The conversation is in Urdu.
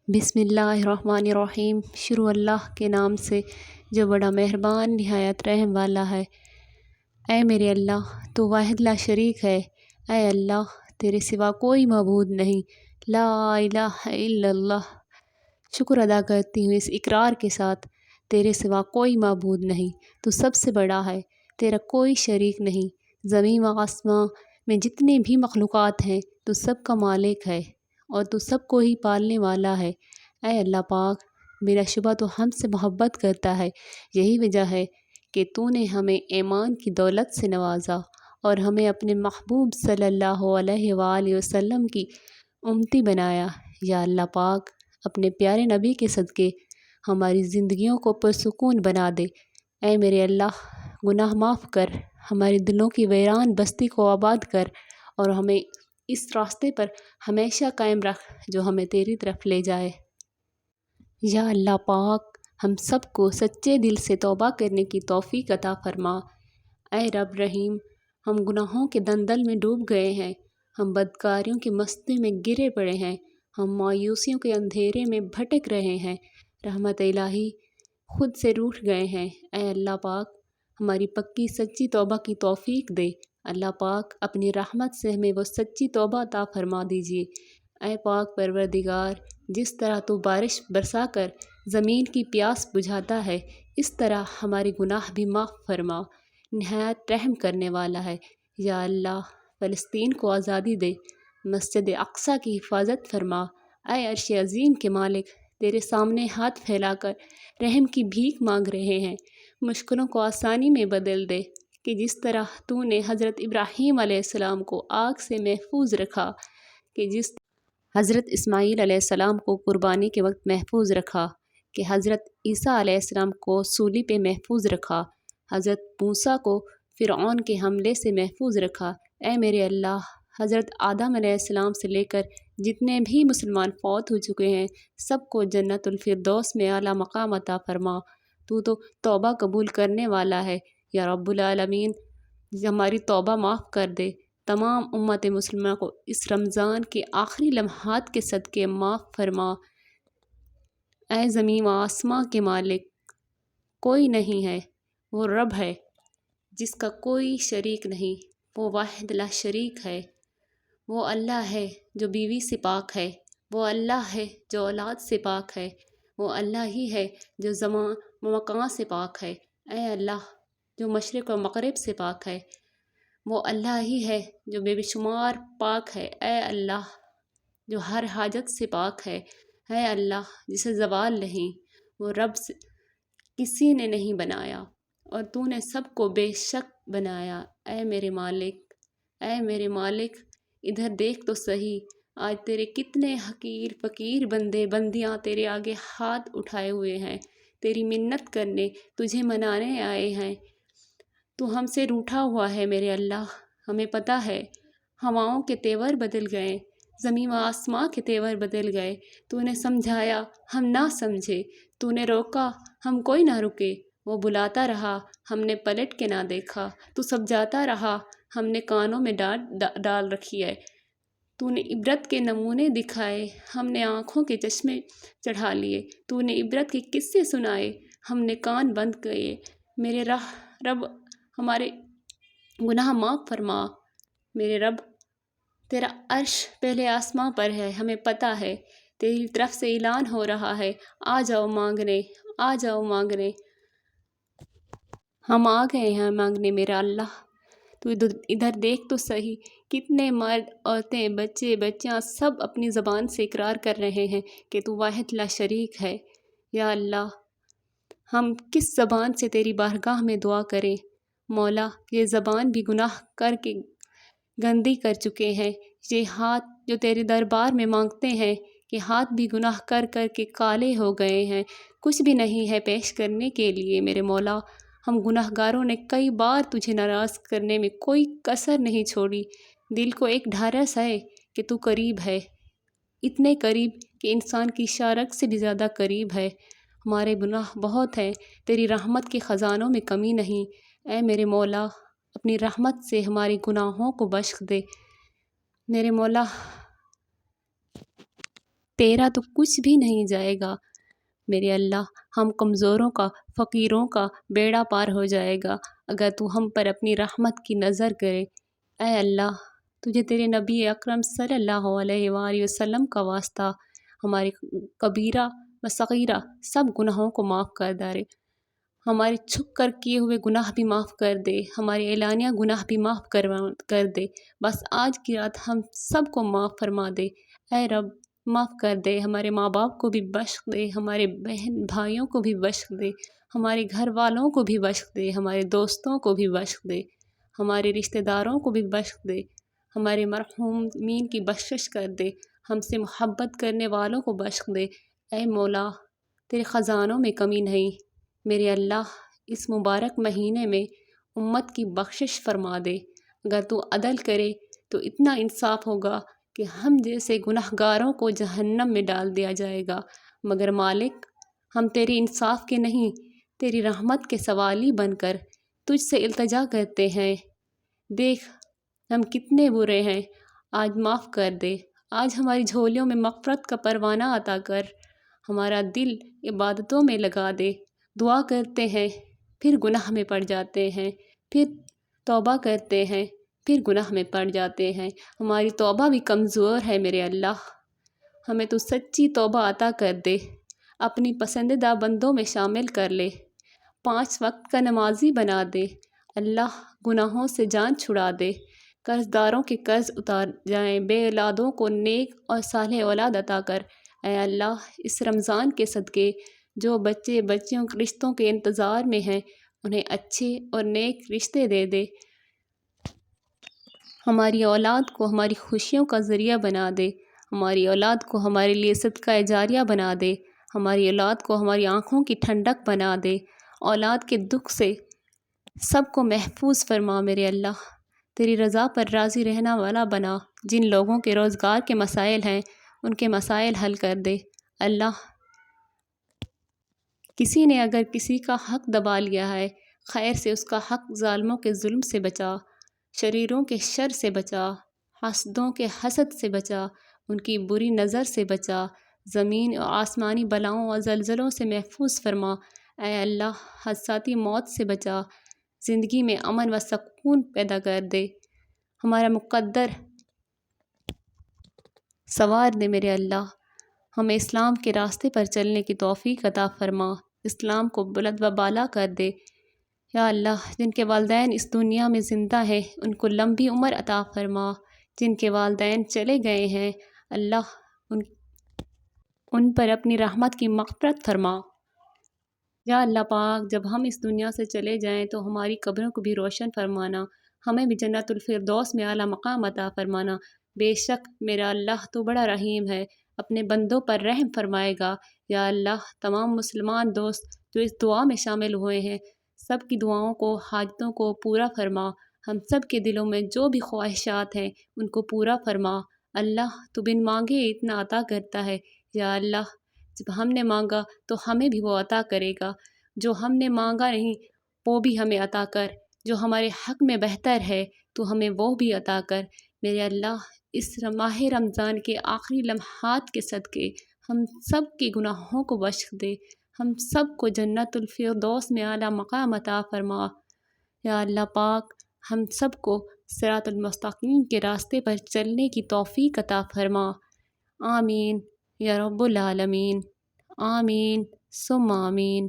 بسم اللہ الرحمن الرحیم۔ شروع اللہ کے نام سے جو بڑا مہربان نہایت رحم والا ہے۔ اے میرے اللہ، تو واحد لا شریک ہے۔ اے اللہ، تیرے سوا کوئی معبود نہیں۔ لا الہ الا اللہ۔ شکر ادا کرتی ہوں اس اقرار کے ساتھ، تیرے سوا کوئی معبود نہیں، تو سب سے بڑا ہے، تیرا کوئی شریک نہیں۔ زمین و آسمان میں جتنے بھی مخلوقات ہیں تو سب کا مالک ہے اور تو سب کو ہی پالنے والا ہے۔ اے اللہ پاک، بلا شبہ تو ہم سے محبت کرتا ہے، یہی وجہ ہے کہ تو نے ہمیں ایمان کی دولت سے نوازا اور ہمیں اپنے محبوب صلی اللہ علیہ وآلہ وسلم کی امتی بنایا۔ یا اللہ پاک، اپنے پیارے نبی کے صدقے ہماری زندگیوں کو پرسکون بنا دے۔ اے میرے اللہ، گناہ معاف کر، ہمارے دلوں کی ویران بستی کو آباد کر اور ہمیں اس راستے پر ہمیشہ قائم رکھ جو ہمیں تیری طرف لے جائے۔ یا اللہ پاک، ہم سب کو سچے دل سے توبہ کرنے کی توفیق عطا فرما۔ اے رب رحیم، ہم گناہوں کے دلدل میں ڈوب گئے ہیں، ہم بدکاریوں کی مستی میں گرے پڑے ہیں، ہم مایوسیوں کے اندھیرے میں بھٹک رہے ہیں، رحمت الہی خود سے روٹھ گئے ہیں۔ اے اللہ پاک، ہماری پکی سچی توبہ کی توفیق دے۔ اللہ پاک، اپنی رحمت سے ہمیں وہ سچی توبہ عطا فرما دیجیے۔ اے پاک پروردگار، جس طرح تو بارش برسا کر زمین کی پیاس بجھاتا ہے، اس طرح ہمارے گناہ بھی معاف فرما۔ نہایت رحم کرنے والا ہے۔ یا اللہ، فلسطین کو آزادی دے، مسجد اقصیٰ کی حفاظت فرما۔ اے عرش عظیم کے مالک، تیرے سامنے ہاتھ پھیلا کر رحم کی بھیک مانگ رہے ہیں، مشکلوں کو آسانی میں بدل دے کہ جس طرح تو نے حضرت ابراہیم علیہ السلام کو آگ سے محفوظ رکھا، کہ جس حضرت اسماعیل علیہ السلام کو قربانی کے وقت محفوظ رکھا، کہ حضرت عیسیٰ علیہ السلام کو صلیب پہ محفوظ رکھا، حضرت موسیٰ کو فرعون کے حملے سے محفوظ رکھا۔ اے میرے اللہ، حضرت آدم علیہ السلام سے لے کر جتنے بھی مسلمان فوت ہو چکے ہیں، سب کو جنت الفردوس میں اعلیٰ مقام عطا فرما۔ تو توبہ قبول کرنے والا ہے۔ یا رب العالمین، ہماری توبہ معاف کر دے۔ تمام امت مسلمہ کو اس رمضان کے آخری لمحات کے صدقے معاف فرما۔ اے زمین و آسمان کے مالک، کوئی نہیں ہے، وہ رب ہے جس کا کوئی شریک نہیں، وہ واحد لا شریک ہے۔ وہ اللہ ہے جو بیوی سے پاک ہے، وہ اللہ ہے جو اولاد سے پاک ہے، وہ اللہ ہی ہے جو زمان و مکان سے پاک ہے۔ اے اللہ، جو مشرق و مغرب سے پاک ہے، وہ اللہ ہی ہے جو بے شمار پاک ہے۔ اے اللہ، جو ہر حاجت سے پاک ہے۔ اے اللہ، جسے زوال نہیں، وہ رب سے کسی نے نہیں بنایا اور تو نے سب کو بے شک بنایا۔ اے میرے مالک، اے میرے مالک، ادھر دیکھ تو صحیح، آج تیرے کتنے حقیر فقیر بندے بندیاں تیرے آگے ہاتھ اٹھائے ہوئے ہیں، تیری منت کرنے، تجھے منانے آئے ہیں۔ تو ہم سے روٹھا ہوا ہے میرے اللہ، ہمیں پتہ ہے۔ ہواؤں کے تیور بدل گئے، زمین و آسمان کے تیور بدل گئے، تو نے سمجھایا ہم نہ سمجھے، تو نے روکا ہم کوئی نہ رکے، وہ بلاتا رہا ہم نے پلٹ کے نہ دیکھا، تو سمجھاتا رہا ہم نے کانوں میں ڈال رکھی ہے، تو نے عبرت کے نمونے دکھائے ہم نے آنکھوں کے چشمے چڑھا لیے، تو نے عبرت کے قصے سنائے ہم نے کان بند کیے۔ میرے رب، ہمارے گناہ معاف فرما۔ میرے رب، تیرا عرش پہلے آسماں پر ہے، ہمیں پتہ ہے، تیری طرف سے اعلان ہو رہا ہے، آ جاؤ مانگنے، آ جاؤ مانگنے۔ ہم آ گئے ہیں مانگنے میرا اللہ۔ تو ادھر دیکھ تو صحیح، کتنے مرد، عورتیں، بچے، بچیاں سب اپنی زبان سے اقرار کر رہے ہیں کہ تو واحد لا شریک ہے۔ یا اللہ، ہم کس زبان سے تیری بارگاہ میں دعا کریں؟ مولا، یہ زبان بھی گناہ کر کے گندی کر چکے ہیں، یہ ہاتھ جو تیرے دربار میں مانگتے ہیں، کہ ہاتھ بھی گناہ کر کر کے کالے ہو گئے ہیں، کچھ بھی نہیں ہے پیش کرنے کے لیے میرے مولا۔ ہم گناہ گاروں نے کئی بار تجھے ناراض کرنے میں کوئی کسر نہیں چھوڑی، دل کو ایک ڈھارس ہے کہ تو قریب ہے، اتنے قریب کہ انسان کی شارک سے بھی زیادہ قریب ہے۔ ہمارے گناہ بہت ہیں، تیری رحمت کے خزانوں میں کمی نہیں۔ اے میرے مولا، اپنی رحمت سے ہمارے گناہوں کو بخش دے۔ میرے مولا، تیرا تو کچھ بھی نہیں جائے گا میرے اللہ۔ ہم کمزوروں کا، فقیروں کا بیڑا پار ہو جائے گا اگر تو ہم پر اپنی رحمت کی نظر کرے۔ اے اللہ، تجھے تیرے نبی اکرم صلی اللہ علیہ وآلہ وسلم کا واسطہ، ہمارے کبیرہ و صغیرہ سب گناہوں کو معاف کر دے۔ ہمارے چھپ کر کیے ہوئے گناہ بھی معاف کر دے، ہمارے اعلانیہ گناہ بھی معاف کر دے۔ بس آج کی رات ہم سب کو معاف فرما دے۔ اے رب، معاف کر دے، ہمارے ماں باپ کو بھی بخش دے، ہمارے بہن بھائیوں کو بھی بخش دے، ہمارے گھر والوں کو بھی بخش دے، ہمارے دوستوں کو بھی بخش دے، ہمارے رشتہ داروں کو بھی بخش دے، ہمارے مرحومین کی بخشش کر دے، ہم سے محبت کرنے والوں کو بخش دے۔ اے مولا، تیرے خزانوں میں کمی نہیں۔ میرے اللہ، اس مبارک مہینے میں امت کی بخشش فرما دے۔ اگر تو عدل کرے تو اتنا انصاف ہوگا کہ ہم جیسے گناہ گاروں کو جہنم میں ڈال دیا جائے گا، مگر مالک، ہم تیری انصاف کے نہیں، تیری رحمت کے سوالی بن کر تجھ سے التجا کرتے ہیں۔ دیکھ ہم کتنے برے ہیں، آج معاف کر دے۔ آج ہماری جھولیوں میں مغفرت کا پروانہ عطا کر، ہمارا دل عبادتوں میں لگا دے۔ دعا کرتے ہیں، پھر گناہ میں پڑ جاتے ہیں، پھر توبہ کرتے ہیں، پھر گناہ میں پڑ جاتے ہیں۔ ہماری توبہ بھی کمزور ہے میرے اللہ، ہمیں تو سچی توبہ عطا کر دے، اپنی پسندیدہ بندوں میں شامل کر لے، 5 وقت کا نمازی بنا دے۔ اللہ، گناہوں سے جان چھڑا دے، قرض داروں کے قرض اتار جائیں، بے اولادوں کو نیک اور صالح اولاد عطا کر۔ اے اللہ، اس رمضان کے صدقے جو بچے بچیوں کے رشتوں کے انتظار میں ہیں، انہیں اچھے اور نیک رشتے دے دے۔ ہماری اولاد کو ہماری خوشیوں کا ذریعہ بنا دے، ہماری اولاد کو ہمارے لیے صدقہ جاریہ بنا دے، ہماری اولاد کو ہماری آنکھوں کی ٹھنڈک بنا دے۔ اولاد کے دکھ سے سب کو محفوظ فرما میرے اللہ، تیری رضا پر راضی رہنا والا بنا۔ جن لوگوں کے روزگار کے مسائل ہیں ان کے مسائل حل کر دے۔ اللہ، کسی نے اگر کسی کا حق دبا لیا ہے، خیر سے اس کا حق، ظالموں کے ظلم سے بچا، شریروں کے شر سے بچا، حاسدوں کے حسد سے بچا، ان کی بری نظر سے بچا، زمین اور آسمانی بلاؤں اور زلزلوں سے محفوظ فرما۔ اے اللہ، حادثاتی موت سے بچا، زندگی میں امن و سکون پیدا کر دے، ہمارا مقدر سنوار دے میرے اللہ۔ ہمیں اسلام کے راستے پر چلنے کی توفیق عطا فرما، اسلام کو بلند و بالا کر دے۔ یا اللہ، جن کے والدین اس دنیا میں زندہ ہیں ان کو لمبی عمر عطا فرما، جن کے والدین چلے گئے ہیں اللہ، ان پر اپنی رحمت کی مغفرت فرما۔ یا اللہ پاک، جب ہم اس دنیا سے چلے جائیں تو ہماری قبروں کو بھی روشن فرمانا، ہمیں بھی جنت الفردوس میں اعلیٰ مقام عطا فرمانا۔ بے شک میرا اللہ تو بڑا رحیم ہے، اپنے بندوں پر رحم فرمائے گا۔ یا اللہ، تمام مسلمان دوست جو اس دعا میں شامل ہوئے ہیں، سب کی دعاؤں کو، حاجتوں کو پورا فرما۔ ہم سب کے دلوں میں جو بھی خواہشات ہیں ان کو پورا فرما۔ اللہ، تو بن مانگے اتنا عطا کرتا ہے۔ یا اللہ، جب ہم نے مانگا تو ہمیں بھی وہ عطا کرے گا، جو ہم نے مانگا نہیں وہ بھی ہمیں عطا کر، جو ہمارے حق میں بہتر ہے تو ہمیں وہ بھی عطا کر۔ میرے اللہ، اس ماہ رمضان کے آخری لمحات کے صدقے ہم سب کے گناہوں کو بخش دے، ہم سب کو جنت الفردوس میں اعلیٰ مقام عطا فرما۔ یا اللہ پاک، ہم سب کو صراط المستقیم کے راستے پر چلنے کی توفیق عطا فرما۔ آمین یا رب العالمین، آمین ثم آمین۔